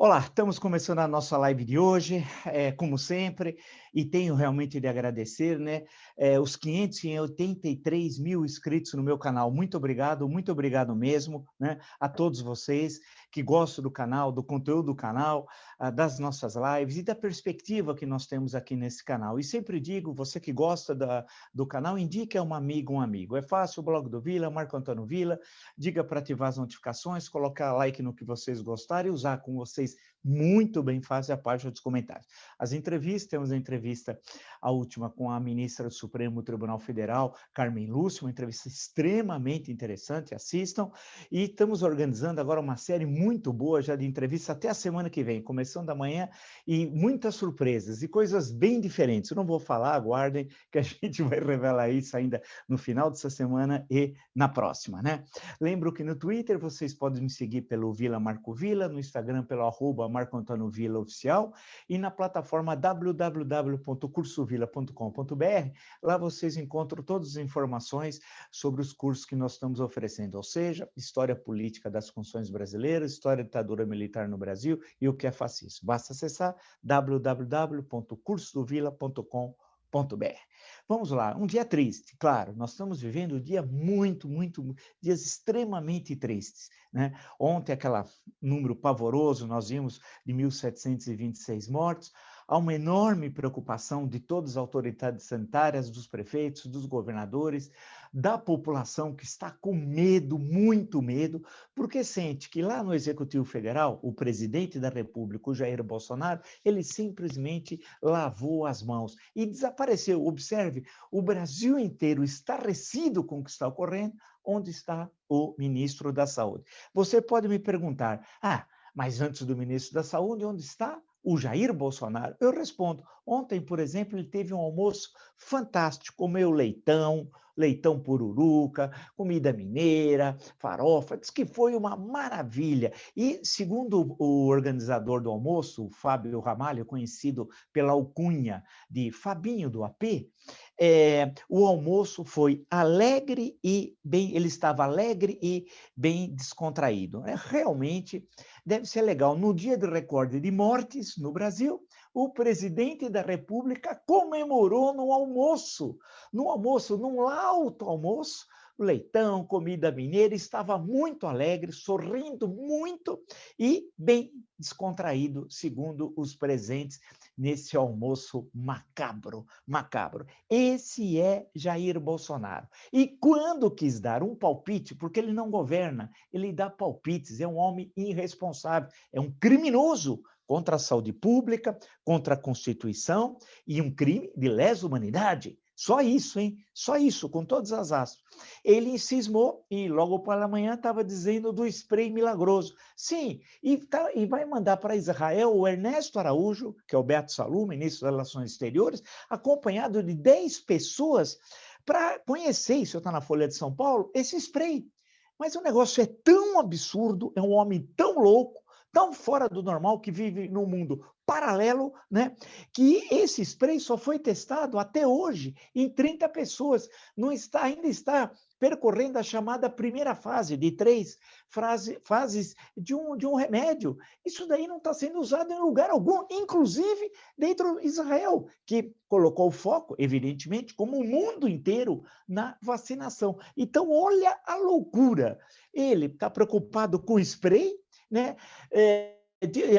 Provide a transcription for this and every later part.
Olá, estamos começando a nossa live de hoje, como sempre, e tenho realmente de agradecer, né, os 583 mil inscritos no meu canal. Muito obrigado mesmo, né, a todos vocês que gostam do canal, do conteúdo do canal, das nossas lives e da perspectiva que nós temos aqui nesse canal. E sempre digo, você que gosta do canal, indique a um amigo. É fácil, o blog do Vila, Marco Antônio Vila, diga para ativar as notificações, colocar like no que vocês gostarem e usar com vocês muito bem fácil a parte dos comentários. As entrevistas, temos a entrevista, a última, com a ministra do Supremo Tribunal Federal, Carmen Lúcia, uma entrevista extremamente interessante, assistam, e estamos organizando agora uma série muito boa já de entrevistas até a semana que vem, começando amanhã, e muitas surpresas, e coisas bem diferentes. Eu não vou falar, aguardem, que a gente vai revelar isso ainda no final dessa semana e na próxima, né? Lembro que no Twitter vocês podem me seguir pelo Vila Marco Vila, no Instagram pelo @Marco Antônio Vila Oficial e na plataforma www.cursovila.com.br. Lá vocês encontram todas as informações sobre os cursos que nós estamos oferecendo, ou seja, História Política das Constituições Brasileiras, História da Ditadura Militar no Brasil e o que é fascismo. Basta acessar www.cursovila.com.br. Vamos lá, um dia triste, claro, nós estamos vivendo um dia dias extremamente tristes, né? Ontem, aquele número pavoroso, nós vimos de 1.726 mortos, há uma enorme preocupação de todas as autoridades sanitárias, dos prefeitos, dos governadores, da população que está com medo, muito medo, porque sente que lá no Executivo Federal, o presidente da República, o Jair Bolsonaro, ele simplesmente lavou as mãos e desapareceu. Observe, o Brasil inteiro estarrecido com o que está ocorrendo, onde está o ministro da Saúde. Você pode me perguntar, mas antes do ministro da Saúde, onde está o Jair Bolsonaro? Eu respondo, ontem, por exemplo, ele teve um almoço fantástico, comeu leitão pururuca, comida mineira, farofa, diz que foi uma maravilha. E, segundo o organizador do almoço, o Fábio Ramalho, conhecido pela alcunha de Fabinho do AP, o almoço foi alegre e bem, ele estava alegre e bem descontraído. Realmente deve ser legal. No dia do recorde de mortes no Brasil, o presidente da República comemorou num almoço, num alto almoço, leitão, comida mineira, estava muito alegre, sorrindo muito e bem descontraído, segundo os presentes nesse almoço macabro. Esse é Jair Bolsonaro. E quando quis dar um palpite, porque ele não governa, ele dá palpites, é um homem irresponsável, é um criminoso contra a saúde pública, contra a Constituição e um crime de lesa humanidade. Só isso, hein? Só isso, com todas as aspas. Ele cismou e logo pela manhã estava dizendo do spray milagroso. Sim, e vai mandar para Israel o Ernesto Araújo, que é o Beto Salum, ministro das Relações Exteriores, acompanhado de 10 pessoas para conhecer, isso está na Folha de São Paulo, esse spray. Mas o negócio é tão absurdo, é um homem tão louco, tão fora do normal, que vive num mundo paralelo, né? Que esse spray só foi testado até hoje em 30 pessoas. Ainda está percorrendo a chamada primeira fase, de 3 fases de um remédio. Isso daí não está sendo usado em lugar algum, inclusive dentro de Israel, que colocou o foco, evidentemente, como o mundo inteiro, na vacinação. Então, olha a loucura. Ele está preocupado com o spray, né?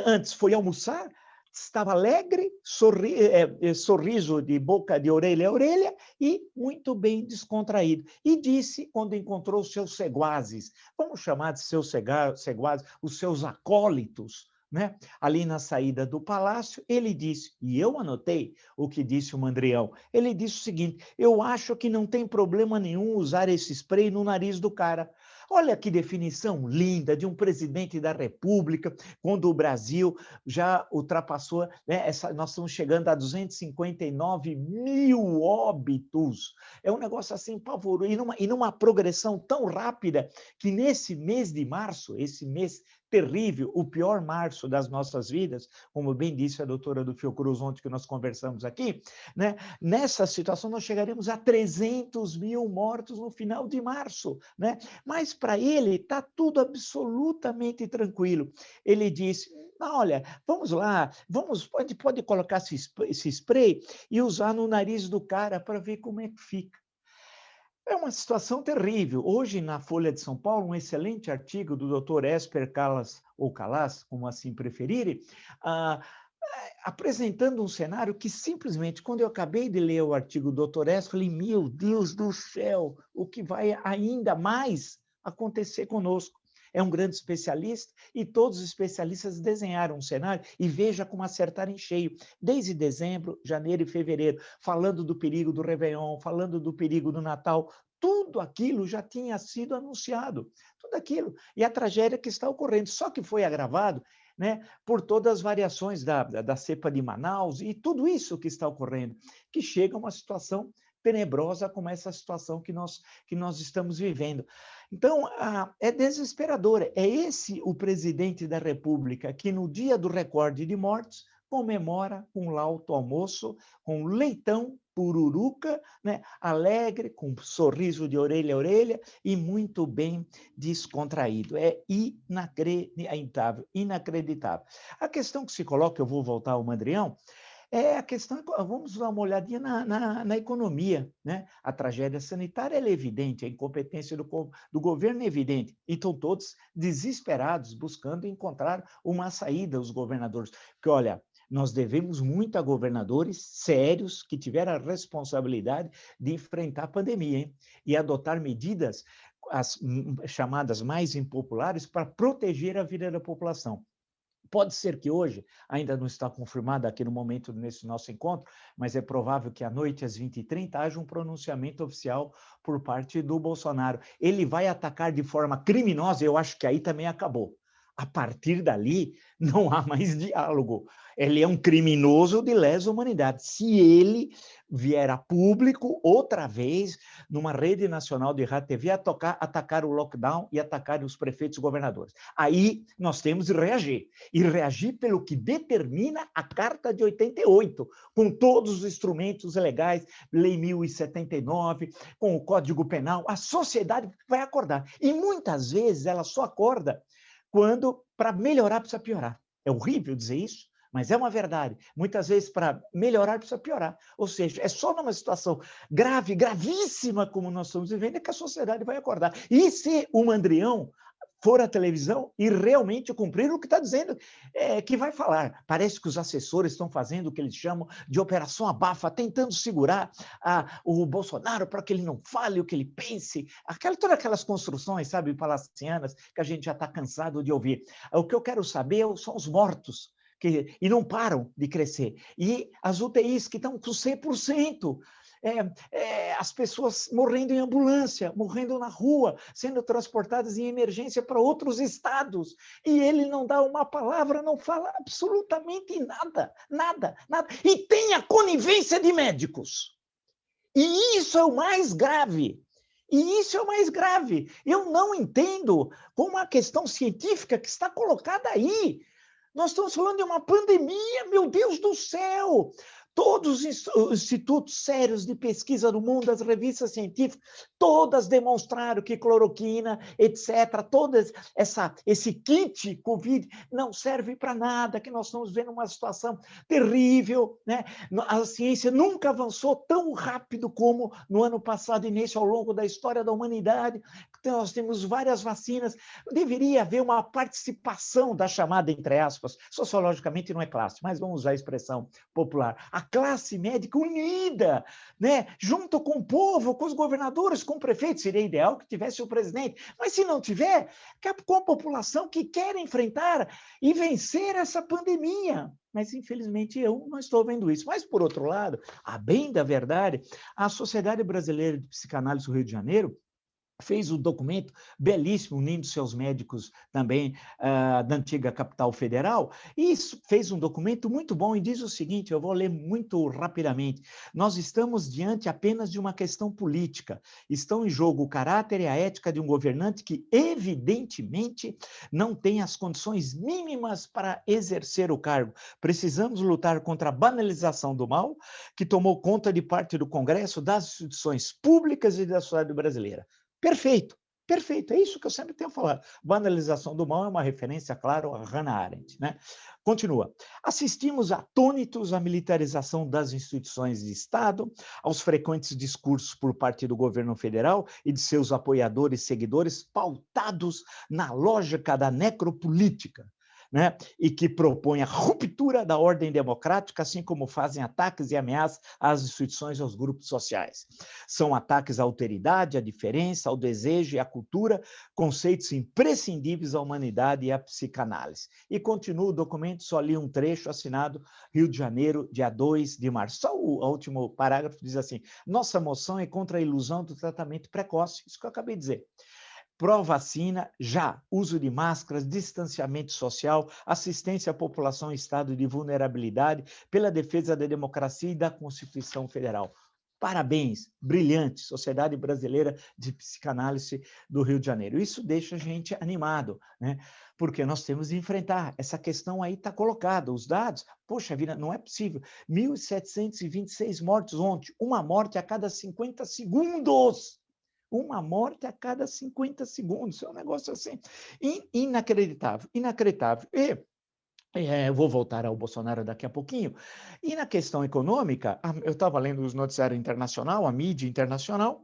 Antes foi almoçar, estava alegre, sorriso de boca de orelha a orelha e muito bem descontraído. E disse, quando encontrou seus seguazes, vamos chamar de seus seguazes, os seus acólitos, né? Ali na saída do palácio, ele disse, e eu anotei o que disse o Mandrião, ele disse o seguinte, eu acho que não tem problema nenhum usar esse spray no nariz do cara. Olha que definição linda de um presidente da República, quando o Brasil já ultrapassou, né, nós estamos chegando a 259 mil óbitos. É um negócio assim pavoroso, e numa progressão tão rápida que nesse mês de março, esse mês terrível, o pior março das nossas vidas, como bem disse a doutora do Fiocruz ontem que nós conversamos aqui, né? Nessa situação nós chegaremos a 300 mil mortos no final de março, né? Mas para ele está tudo absolutamente tranquilo. Ele disse, olha, vamos lá, pode colocar esse spray e usar no nariz do cara para ver como é que fica. É uma situação terrível. Hoje, na Folha de São Paulo, um excelente artigo do Dr. Esper Calas, ou Calas, como assim preferirem, apresentando um cenário que simplesmente, quando eu acabei de ler o artigo do Dr. Esper, falei, meu Deus do céu, o que vai ainda mais acontecer conosco? É um grande especialista e todos os especialistas desenharam um cenário e veja como acertaram em cheio. Desde dezembro, janeiro e fevereiro, falando do perigo do Réveillon, falando do perigo do Natal, tudo aquilo já tinha sido anunciado, tudo aquilo. E a tragédia que está ocorrendo, só que foi agravado, né, por todas as variações da cepa de Manaus e tudo isso que está ocorrendo, que chega a uma situação tenebrosa como essa situação que nós estamos vivendo. Então, é desesperador. É esse o presidente da República que, no dia do recorde de mortes, comemora com lauto almoço, com leitão, pururuca, né, alegre, com sorriso de orelha a orelha e muito bem descontraído. É inacreditável, inacreditável. A questão que se coloca, eu vou voltar ao Mandrião, é a questão, vamos dar uma olhadinha na economia, né? A tragédia sanitária é evidente, a incompetência do governo é evidente, e estão todos desesperados, buscando encontrar uma saída, os governadores. Porque, olha, nós devemos muito a governadores sérios que tiveram a responsabilidade de enfrentar a pandemia, hein? E adotar medidas, as chamadas mais impopulares, para proteger a vida da população. Pode ser que hoje, ainda não está confirmado aqui no momento nesse nosso encontro, mas é provável que à noite, às 20h30, haja um pronunciamento oficial por parte do Bolsonaro. Ele vai atacar de forma criminosa, eu acho que aí também acabou. A partir dali, não há mais diálogo. Ele é um criminoso de lesa humanidade. Se ele vier a público, outra vez, numa rede nacional de rádio e TV, atacar o lockdown e atacar os prefeitos e governadores. Aí nós temos de reagir. E reagir pelo que determina a Carta de 88, com todos os instrumentos legais, Lei 1079, com o Código Penal. A sociedade vai acordar. E muitas vezes ela só acorda quando, para melhorar, precisa piorar. É horrível dizer isso, mas é uma verdade. Muitas vezes, para melhorar, precisa piorar. Ou seja, é só numa situação grave, gravíssima, como nós estamos vivendo, é que a sociedade vai acordar. E se o Mandrião for à televisão e realmente cumprir o que está dizendo que vai falar. Parece que os assessores estão fazendo o que eles chamam de operação abafa, tentando segurar o Bolsonaro para que ele não fale o que ele pense. Todas aquelas construções, sabe, palacianas, que a gente já está cansado de ouvir. O que eu quero saber são os mortos, e não param de crescer. E as UTIs que estão com 100%. As pessoas morrendo em ambulância, morrendo na rua, sendo transportadas em emergência para outros estados. E ele não dá uma palavra, não fala absolutamente nada, nada, nada. E tem a conivência de médicos. E isso é o mais grave. E isso é o mais grave. Eu não entendo como a questão científica que está colocada aí. Nós estamos falando de uma pandemia, meu Deus do céu! Todos os institutos sérios de pesquisa do mundo, as revistas científicas, todas demonstraram que cloroquina, etc., esse kit Covid não serve para nada, que nós estamos vendo uma situação terrível, né? A ciência nunca avançou tão rápido como no ano passado e nesse ao longo da história da humanidade. Então, nós temos várias vacinas. Deveria haver uma participação da chamada, entre aspas, sociologicamente não é classe, mas vamos usar a expressão popular, a classe médica unida, né? Junto com o povo, com os governadores, com o prefeito. Seria ideal que tivesse o presidente, mas se não tiver, com a população que quer enfrentar e vencer essa pandemia. Mas, infelizmente, eu não estou vendo isso. Mas, por outro lado, a bem da verdade, a Sociedade Brasileira de Psicanálise do Rio de Janeiro fez um documento belíssimo, unindo seus médicos também da antiga capital federal, e fez um documento muito bom e diz o seguinte, eu vou ler muito rapidamente, nós estamos diante apenas de uma questão política, estão em jogo o caráter e a ética de um governante que evidentemente não tem as condições mínimas para exercer o cargo. Precisamos lutar contra a banalização do mal que tomou conta de parte do Congresso, das instituições públicas e da sociedade brasileira. Perfeito, perfeito, é isso que eu sempre tenho falado. Banalização do mal é uma referência, claro, a Hannah Arendt, né? Continua. Assistimos atônitos à militarização das instituições de Estado, aos frequentes discursos por parte do governo federal e de seus apoiadores e seguidores pautados na lógica da necropolítica, né? E que propõe a ruptura da ordem democrática, assim como fazem ataques e ameaças às instituições e aos grupos sociais. São ataques à alteridade, à diferença, ao desejo e à cultura, conceitos imprescindíveis à humanidade e à psicanálise. E continua o documento, só li um trecho assinado Rio de Janeiro, dia 2 de março. Só o último parágrafo diz assim, nossa moção é contra a ilusão do tratamento precoce, isso que eu acabei de dizer. Pró-vacina, já, uso de máscaras, distanciamento social, assistência à população em estado de vulnerabilidade, pela defesa da democracia e da Constituição Federal. Parabéns, brilhante, Sociedade Brasileira de Psicanálise do Rio de Janeiro. Isso deixa a gente animado, né? Porque nós temos de enfrentar. Essa questão aí está colocada, os dados, poxa vida, não é possível. 1.726 mortes ontem, uma morte a cada 50 segundos. Uma morte a cada 50 segundos. É um negócio assim inacreditável, inacreditável. E eu vou voltar ao Bolsonaro daqui a pouquinho. E na questão econômica, eu estava lendo os noticiários internacional, a mídia internacional,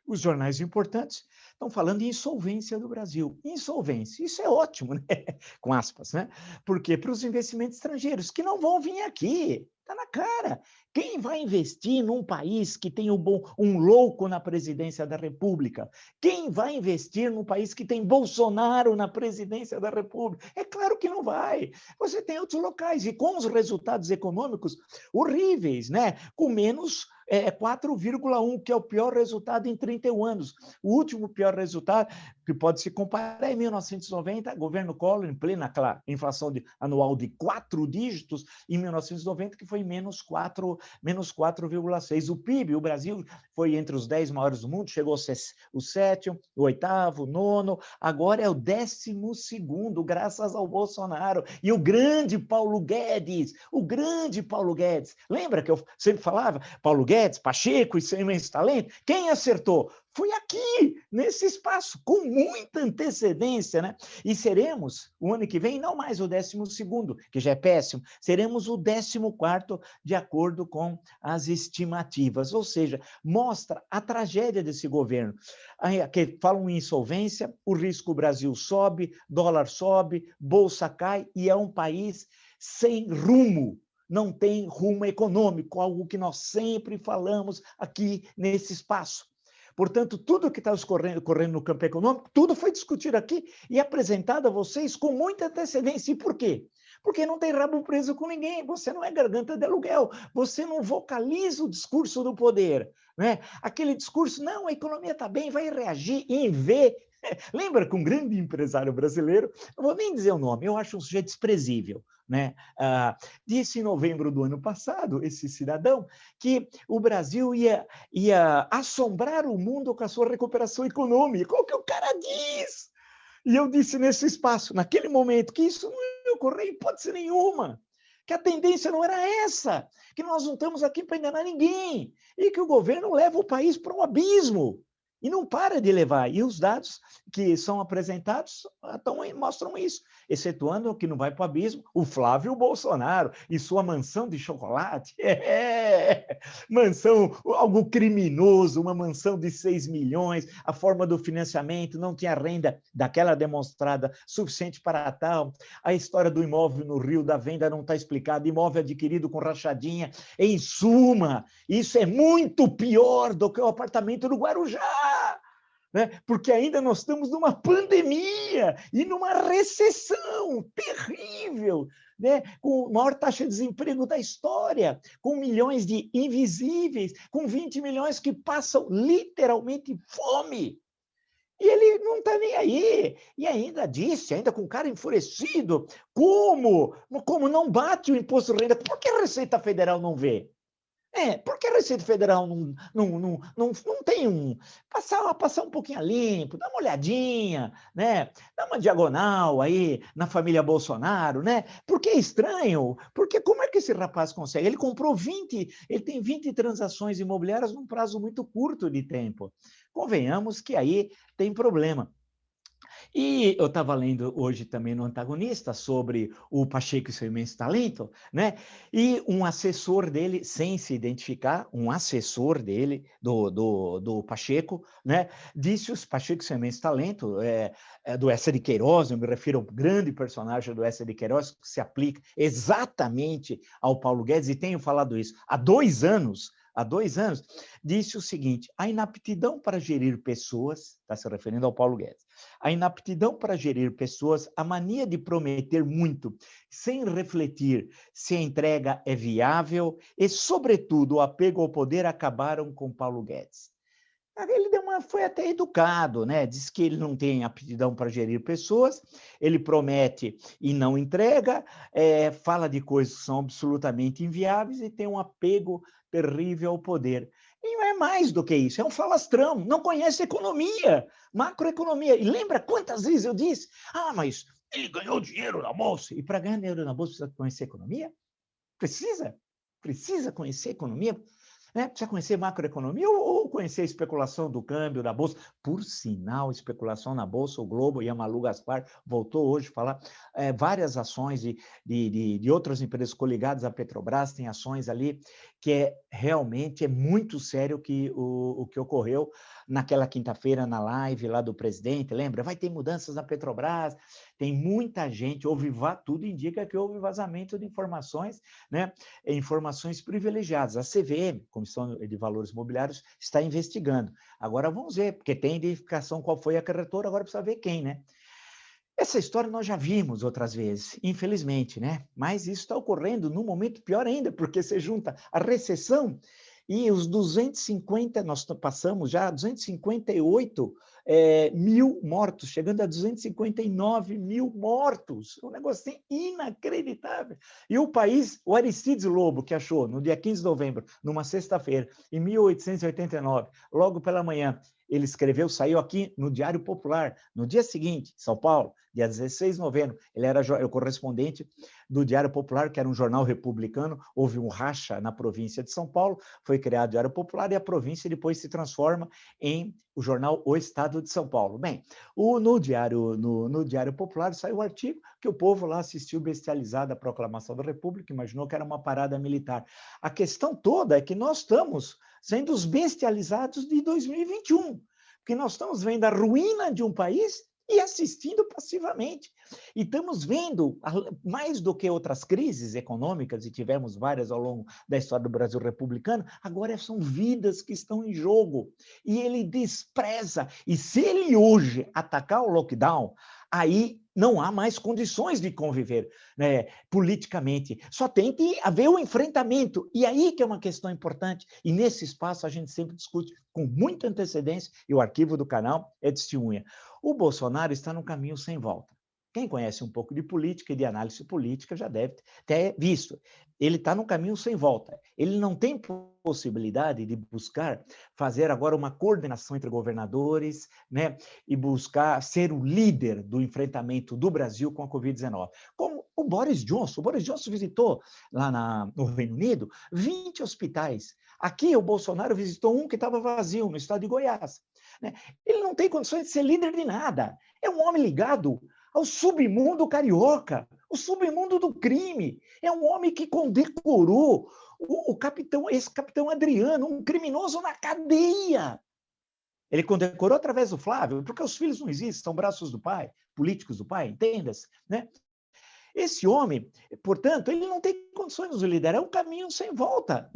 os jornais importantes estão falando em insolvência do Brasil. Insolvência, isso é ótimo, né? Com aspas, né? Porque para os investimentos estrangeiros, que não vão vir aqui, está na cara. Quem vai investir num país que tem um louco na presidência da República? Quem vai investir num país que tem Bolsonaro na presidência da República? É claro que não vai. Você tem outros locais, e com os resultados econômicos horríveis, né? Com menos 4,1, que é o pior resultado em 31 anos. O último pior resultado, que pode se comparar, é em 1990, governo Collor, em plena inflação anual de 4 dígitos, em 1990, que foi menos 4,6. O PIB, o Brasil foi entre os 10 maiores do mundo, chegou o sétimo, o oitavo, o nono, agora é o 12º, graças ao Bolsonaro. E o grande Paulo Guedes, lembra que eu sempre falava, Paulo Guedes, Pacheco e seu imenso talento, quem acertou? Foi aqui, nesse espaço, com muita antecedência, né? E seremos, o ano que vem, não mais o 12º, que já é péssimo, seremos o 14º, de acordo com as estimativas. Ou seja, mostra a tragédia desse governo. Que falam em insolvência, o risco Brasil sobe, dólar sobe, bolsa cai, e é um país sem rumo. Não tem rumo econômico, algo que nós sempre falamos aqui nesse espaço. Portanto, tudo que está correndo no campo econômico, tudo foi discutido aqui e apresentado a vocês com muita antecedência. E por quê? Porque não tem rabo preso com ninguém, você não é garganta de aluguel, você não vocaliza o discurso do poder, né? Aquele discurso, não, a economia está bem, vai reagir em V. Lembra que um grande empresário brasileiro, não vou nem dizer o nome, eu acho um sujeito desprezível, né? Disse em novembro do ano passado, esse cidadão, que o Brasil ia assombrar o mundo com a sua recuperação econômica. O que o cara diz? E eu disse nesse espaço, naquele momento, que isso não ia ocorrer em hipótese nenhuma, que a tendência não era essa, que nós não estamos aqui para enganar ninguém, e que o governo leva o país para um abismo. E não para de levar. E os dados que são apresentados mostram isso, excetuando que não vai para o abismo, o Flávio Bolsonaro e sua mansão de chocolate. Mansão, algo criminoso, uma mansão de 6 milhões, a forma do financiamento, não tinha renda daquela demonstrada suficiente para tal. A história do imóvel no Rio, da venda não está explicada, imóvel adquirido com rachadinha. Em suma, isso é muito pior do que o apartamento do Guarujá. Né? Porque ainda nós estamos numa pandemia e numa recessão terrível, né? Com a maior taxa de desemprego da história, com milhões de invisíveis, com 20 milhões que passam literalmente fome. E ele não está nem aí. E ainda disse, ainda com cara enfurecido, como não bate o imposto de renda? Por que a Receita Federal não vê? Por que a Receita Federal não tem passar um pouquinho a limpo, dá uma olhadinha, né? Dá uma diagonal aí na família Bolsonaro, né? Porque é estranho, porque como é que esse rapaz consegue? Ele tem 20 transações imobiliárias num prazo muito curto de tempo. Convenhamos que aí tem problema. E eu estava lendo hoje também no Antagonista sobre o Pacheco e seu imenso talento, né? E um assessor dele, sem se identificar, um assessor dele, do Pacheco, né? Disse os Pacheco e seu imenso talento, do Essa de Queiroz, eu me refiro ao grande personagem do Essa de Queiroz, que se aplica exatamente ao Paulo Guedes, e tenho falado isso há 2 anos, disse o seguinte: a inaptidão para gerir pessoas, está se referindo ao Paulo Guedes, a inaptidão para gerir pessoas, a mania de prometer muito, sem refletir se a entrega é viável e, sobretudo, o apego ao poder acabaram com Paulo Guedes. Ele foi até educado, né? Diz que ele não tem aptidão para gerir pessoas, ele promete e não entrega, fala de coisas que são absolutamente inviáveis e tem um apego terrível ao poder. E não é mais do que isso, é um falastrão, não conhece economia, macroeconomia. E lembra quantas vezes eu disse, mas ele ganhou dinheiro na bolsa. E para ganhar dinheiro na bolsa precisa conhecer economia? Precisa conhecer economia? Precisa conhecer macroeconomia ou conhecer a especulação do câmbio, da Bolsa. Por sinal, especulação na Bolsa, o Globo e a Malu Gaspar voltou hoje a falar várias ações de outras empresas coligadas à Petrobras, tem ações ali que realmente é muito sério o que ocorreu naquela quinta-feira na live lá do presidente, lembra? Vai ter mudanças na Petrobras, tem muita gente, tudo indica que houve vazamento de informações, né? Informações privilegiadas. A CVM, Comissão de Valores Imobiliários, está investigando. Agora vamos ver, porque tem identificação qual foi a corretora, agora precisa ver quem, né? Essa história nós já vimos outras vezes, infelizmente, né? Mas isso está ocorrendo num momento pior ainda, porque você junta a recessão e os 250, nós passamos já 258 mil mortos, chegando a 259 mil mortos. Um negócio assim inacreditável. E o país, o Aristides Lobo, que achou no dia 15 de novembro, numa sexta-feira, em 1889, logo pela manhã, ele escreveu, saiu aqui no Diário Popular, no dia seguinte, São Paulo, dia 16 de novembro, ele era o correspondente do Diário Popular, que era um jornal republicano, houve um racha na província de São Paulo, foi criado o Diário Popular e a província depois se transforma em o jornal O Estado de São Paulo. Bem, no Diário Popular saiu um artigo que o povo lá assistiu bestializado à proclamação da República, imaginou que era uma parada militar. A questão toda é que nós estamos sendo os bestializados de 2021, porque nós estamos vendo a ruína de um país e assistindo passivamente. E estamos vendo, mais do que outras crises econômicas, e tivemos várias ao longo da história do Brasil republicano, agora são vidas que estão em jogo. E ele despreza. E se ele hoje atacar o lockdown, aí não há mais condições de conviver, né, politicamente. Só tem que haver o enfrentamento. E aí que é uma questão importante. E nesse espaço a gente sempre discute com muita antecedência, e o arquivo do canal é testemunha. O Bolsonaro está no caminho sem volta. Quem conhece um pouco de política e de análise política já deve ter visto. Ele está no caminho sem volta. Ele não tem possibilidade de buscar fazer agora uma coordenação entre governadores, né, e buscar ser o líder do enfrentamento do Brasil com a Covid-19. Como o Boris Johnson. O Boris Johnson visitou lá no Reino Unido 20 hospitais. Aqui o Bolsonaro visitou um que estava vazio, no estado de Goiás. Né? Ele não tem condições de ser líder de nada. É um homem ligado ao submundo carioca, o submundo do crime. É um homem que condecorou esse capitão Adriano, um criminoso na cadeia. Ele condecorou através do Flávio, porque os filhos não existem, são braços do pai, políticos do pai, entenda-se, né? Esse homem, portanto, ele não tem condições de liderar, é um caminho sem volta.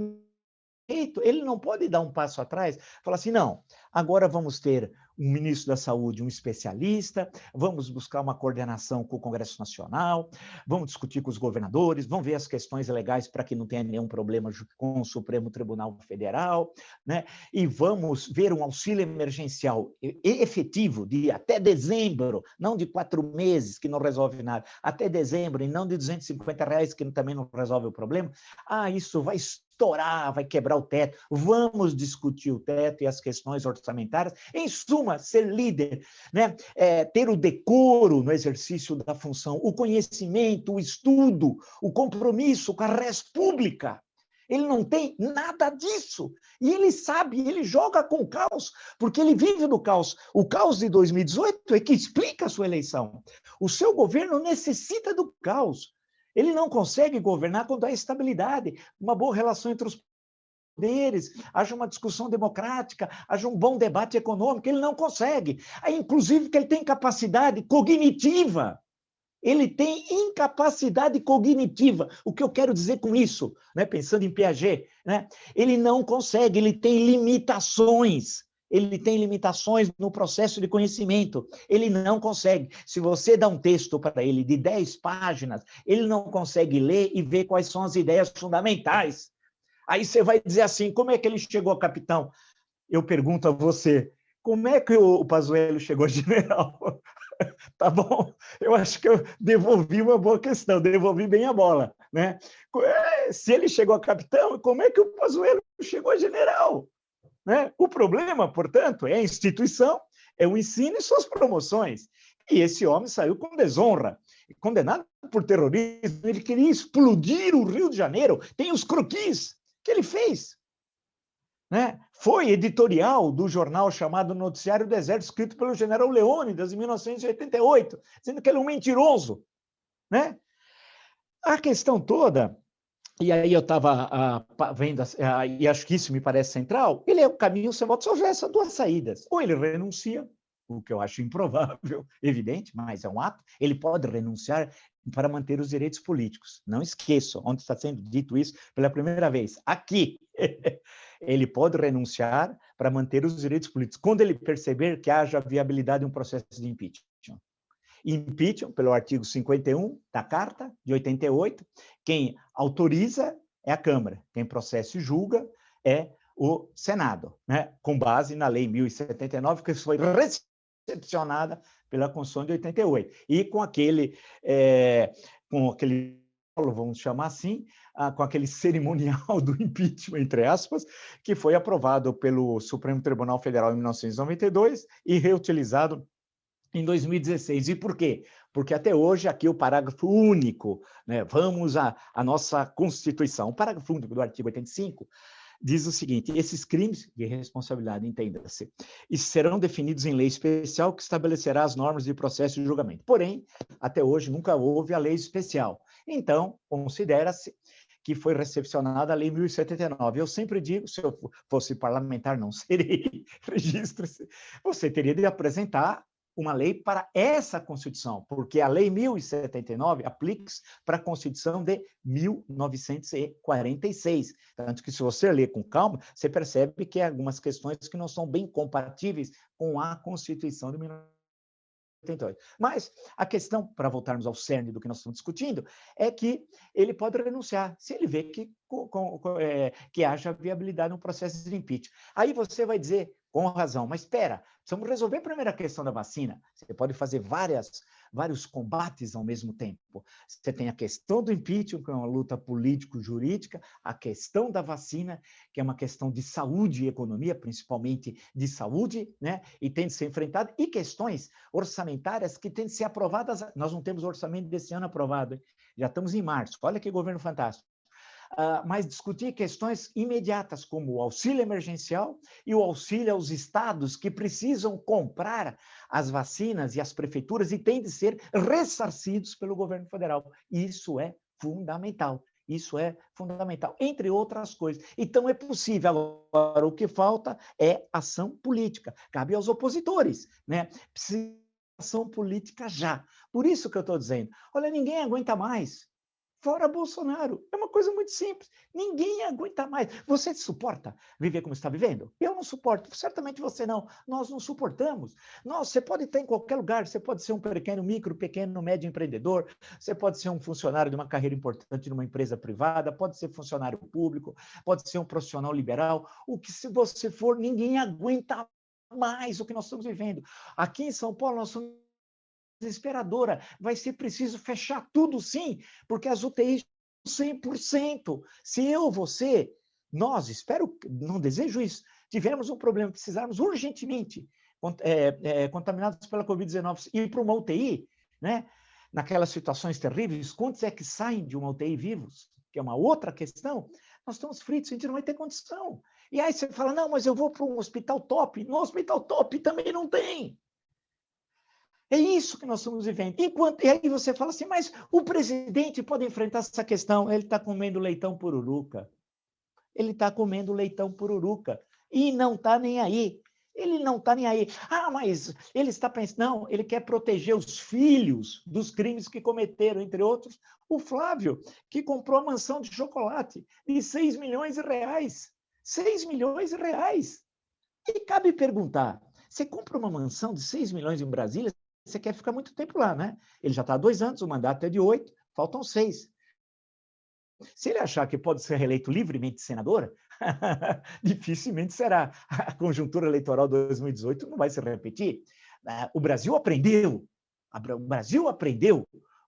Ele não pode dar um passo atrás e falar assim, não, agora vamos ter um ministro da Saúde, um especialista, vamos buscar uma coordenação com o Congresso Nacional, vamos discutir com os governadores, vamos ver as questões legais para que não tenha nenhum problema com o Supremo Tribunal Federal, né? E vamos ver um auxílio emergencial efetivo de até dezembro, não de 4 meses, que não resolve nada, até dezembro, e não de R$ 250, que também não resolve o problema. Ah, isso vai estourar, vai quebrar o teto. Vamos discutir o teto e as questões orçamentárias. Em suma, ser líder, né? Ter o decoro no exercício da função, o conhecimento, o estudo, o compromisso com a res pública. Ele não tem nada disso. E ele sabe, ele joga com o caos, porque ele vive no caos. O caos de 2018 é que explica a sua eleição. O seu governo necessita do caos. Ele não consegue governar quando há estabilidade, uma boa relação entre os poderes, haja uma discussão democrática, haja um bom debate econômico. Ele não consegue. Inclusive que ele tem capacidade cognitiva. Ele tem incapacidade cognitiva. O que eu quero dizer com isso, né? Pensando em Piaget, né? Ele não consegue, ele tem limitações. Ele tem limitações no processo de conhecimento. Ele não consegue. Se você dá um texto para ele de 10 páginas, ele não consegue ler e ver quais são as ideias fundamentais. Aí você vai dizer assim, como é que ele chegou a capitão? Eu pergunto a você, como é que o Pazuello chegou a general? Tá bom? Eu acho que eu devolvi uma boa questão, devolvi bem a bola, né? Se ele chegou a capitão, como é que o Pazuello chegou a general? Né? O problema, portanto, é a instituição, é o ensino e suas promoções. E esse homem saiu com desonra, condenado por terrorismo. Ele queria explodir o Rio de Janeiro. Tem os croquis que ele fez. Né? Foi editorial do jornal chamado Noticiário do Exército, escrito pelo general Leônidas, em 1988, dizendo que ele é um mentiroso. Né? A questão toda, e aí eu estava vendo, e acho que isso me parece central, ele é o caminho sem volta, só essas duas saídas. Ou ele renuncia, o que eu acho improvável, evidente, mas é um ato, ele pode renunciar para manter os direitos políticos. Não esqueçam, onde está sendo dito isso pela primeira vez, aqui. Ele pode renunciar para manter os direitos políticos, quando ele perceber que haja viabilidade de um processo de impeachment. Impeachment, pelo artigo 51 da Carta de 88, quem autoriza é a Câmara, quem processa e julga é o Senado, né? Com base na Lei 1079, que foi recepcionada pela Constituição de 88, e com aquele, vamos chamar assim, com aquele cerimonial do impeachment, entre aspas, que foi aprovado pelo Supremo Tribunal Federal em 1992 e reutilizado em 2016. E por quê? Porque até hoje, aqui o parágrafo único, né? Vamos à nossa Constituição. O parágrafo único do artigo 85 diz o seguinte: esses crimes de responsabilidade, entenda-se, serão definidos em lei especial que estabelecerá as normas de processo e julgamento. Porém, até hoje nunca houve a lei especial. Então, considera-se que foi recepcionada a Lei 1079. Eu sempre digo, se eu fosse parlamentar, não serei, registre-se, você teria de apresentar uma lei para essa Constituição, porque a Lei 1079 aplica-se para a Constituição de 1946. Tanto que, se você ler com calma, você percebe que há algumas questões que não são bem compatíveis com a Constituição de 1988. Mas a questão, para voltarmos ao cerne do que nós estamos discutindo, é que ele pode renunciar, se ele vê que haja viabilidade no processo de impeachment. Aí você vai dizer, com razão, mas espera, precisamos resolver a primeira questão da vacina. Você pode fazer vários combates ao mesmo tempo. Você tem a questão do impeachment, que é uma luta político-jurídica, a questão da vacina, que é uma questão de saúde e economia, principalmente de saúde, né? E tem de ser enfrentada, e questões orçamentárias que têm de ser aprovadas. Nós não temos orçamento desse ano aprovado, hein? Já estamos em março, olha que governo fantástico. Mas discutir questões imediatas, como o auxílio emergencial e o auxílio aos estados que precisam comprar as vacinas e as prefeituras e têm de ser ressarcidos pelo governo federal. Isso é fundamental. Isso é fundamental, entre outras coisas. Então, é possível. Agora, o que falta é ação política. Cabe aos opositores, né? Precisa de ação política já. Por isso que eu estou dizendo, olha, ninguém aguenta mais. fora Bolsonaro. É uma coisa muito simples. Ninguém aguenta mais. Você suporta viver como está vivendo? Eu não suporto. Certamente você não. Nós não suportamos. Você pode estar em qualquer lugar. Você pode ser um pequeno, médio empreendedor. Você pode ser um funcionário de uma carreira importante numa empresa privada. Pode ser funcionário público. Pode ser um profissional liberal. O que se você for, ninguém aguenta mais o que nós estamos vivendo. Aqui em São Paulo, nós somos desesperadora. Vai ser preciso fechar tudo, sim, porque as UTIs 100%. Se eu, você, nós, espero, não desejo isso, tivermos um problema, precisarmos urgentemente, contaminados pela Covid-19, ir para uma UTI, né? Naquelas situações terríveis, quantos é que saem de uma UTI vivos? Que é uma outra questão. Nós estamos fritos, a gente não vai ter condição. E aí você fala, não, mas eu vou para um hospital top. No hospital top também não tem. É isso que nós estamos vivendo. E aí você fala assim, mas o presidente pode enfrentar essa questão. Ele está comendo leitão pururuca. Ele está comendo leitão pururuca. E não está nem aí. Ele não está nem aí. Ah, mas ele está pensando... Não, ele quer proteger os filhos dos crimes que cometeram, entre outros, o Flávio, que comprou a mansão de chocolate de 6 milhões de reais. 6 milhões de reais. E cabe perguntar, você compra uma mansão de 6 milhões em Brasília, você quer ficar muito tempo lá, né? Ele já está há 2 anos, o mandato é de 8, faltam 6. Se ele achar que pode ser reeleito livremente senador, dificilmente será. A conjuntura eleitoral de 2018 não vai se repetir. O Brasil aprendeu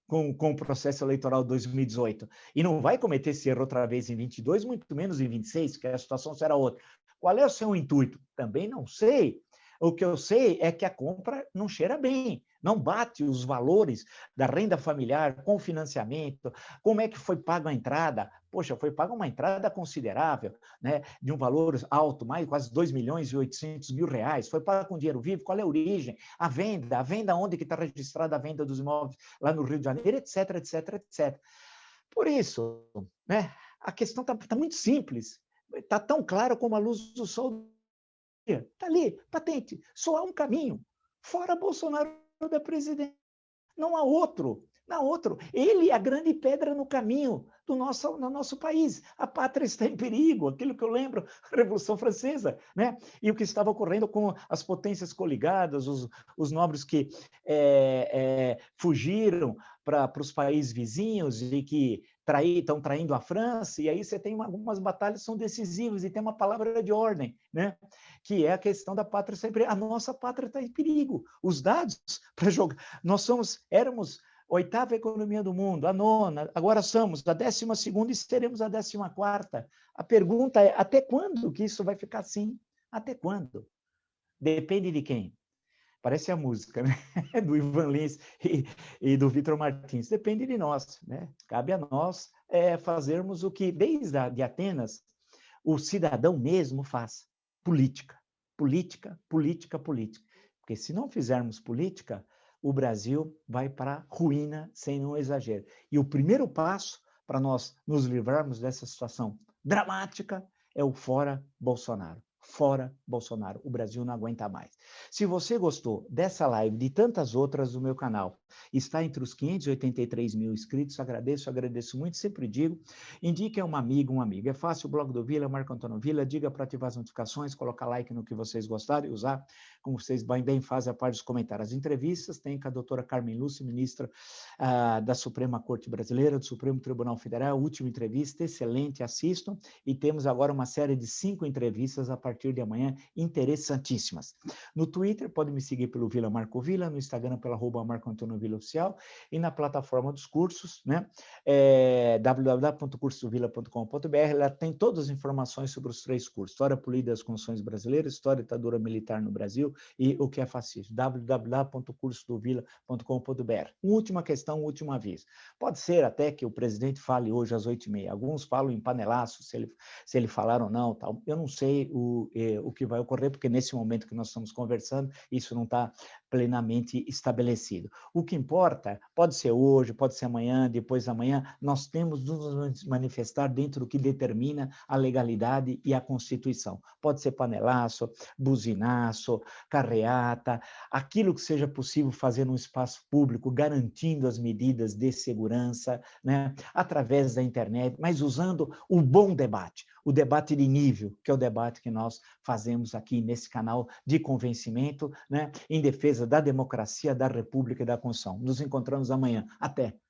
com o processo eleitoral de 2018 e não vai cometer esse erro outra vez em 22, muito menos em 26, que a situação será outra. Qual é o seu intuito? Também não sei. O que eu sei é que a compra não cheira bem, não bate os valores da renda familiar com financiamento, como é que foi paga a entrada? Poxa, foi paga uma entrada considerável, né, de um valor alto, mais quase 2 milhões e 800 mil reais, foi paga com dinheiro vivo, qual é a origem? A venda onde que está registrada a venda dos imóveis lá no Rio de Janeiro, etc, etc, etc. Por isso, né, a questão está muito simples, está tão claro como a luz do sol. Está ali, patente. Só há um caminho. Fora Bolsonaro da presidência. Não há outro. Não há outro. Ele é a grande pedra no caminho do nosso país. A pátria está em perigo. Aquilo que eu lembro, a Revolução Francesa, né? E o que estava ocorrendo com as potências coligadas, os nobres que fugiram para os países vizinhos e que estão traindo a França, e aí você tem algumas batalhas que são decisivas, e tem uma palavra de ordem, né? Que é a questão da pátria sempre. A nossa pátria está em perigo. Os dados para jogar. Éramos a 8ª economia do mundo, a 9ª, agora somos a 12ª e seremos a 14ª. A pergunta é, até quando que isso vai ficar assim? Até quando? Depende de quem? Parece a música, né? Do Ivan Lins e do Vitor Martins. Depende de nós, né? Cabe a nós fazermos o que, desde de Atenas, o cidadão mesmo faz. Política. Política, política, política. Porque se não fizermos política, o Brasil vai para a ruína, sem nenhum exagero. E o primeiro passo para nós nos livrarmos dessa situação dramática é o fora Bolsonaro. Fora Bolsonaro. O Brasil não aguenta mais. Se você gostou dessa live, de tantas outras do meu canal, está entre os 583 mil inscritos, agradeço muito, sempre digo, indique a uma amiga, um amigo. É fácil, o blog do Vila, Marco Antônio Vila, diga para ativar as notificações, colocar like no que vocês gostarem, usar, como vocês bem fazem, a parte dos comentários. As entrevistas tem com a doutora Carmen Lúcia, ministra da Suprema Corte Brasileira, do Supremo Tribunal Federal, última entrevista, excelente, assistam, e temos agora uma série de 5 entrevistas a partir de amanhã, interessantíssimas. No Twitter, pode me seguir pelo Vila Marco Vila, no Instagram pela @Marco Antônio Vila Oficial, e na plataforma dos cursos, né? www.cursodovila.com.br, lá tem todas as informações sobre os 3 cursos, História Política das Constituições Brasileiras, História e Ditadura Militar no Brasil e o que é fascismo, www.cursodovila.com.br. Última questão, último aviso. Pode ser até que o presidente fale hoje às 8h30, alguns falam em panelaço, se ele falar ou não, tal. Eu não sei o que vai ocorrer, porque nesse momento que nós estamos conversando, isso não está plenamente estabelecido. O que importa, pode ser hoje, pode ser amanhã, depois da manhã, nós temos de nos manifestar dentro do que determina a legalidade e a Constituição. Pode ser panelaço, buzinaço, carreata, aquilo que seja possível fazer no espaço público, garantindo as medidas de segurança, né, através da internet, mas usando o bom debate, o debate de nível, que é o debate que nós fazemos aqui nesse canal de convencimento, né, em defesa da democracia, da República e da Constituição. Nos encontramos amanhã. Até!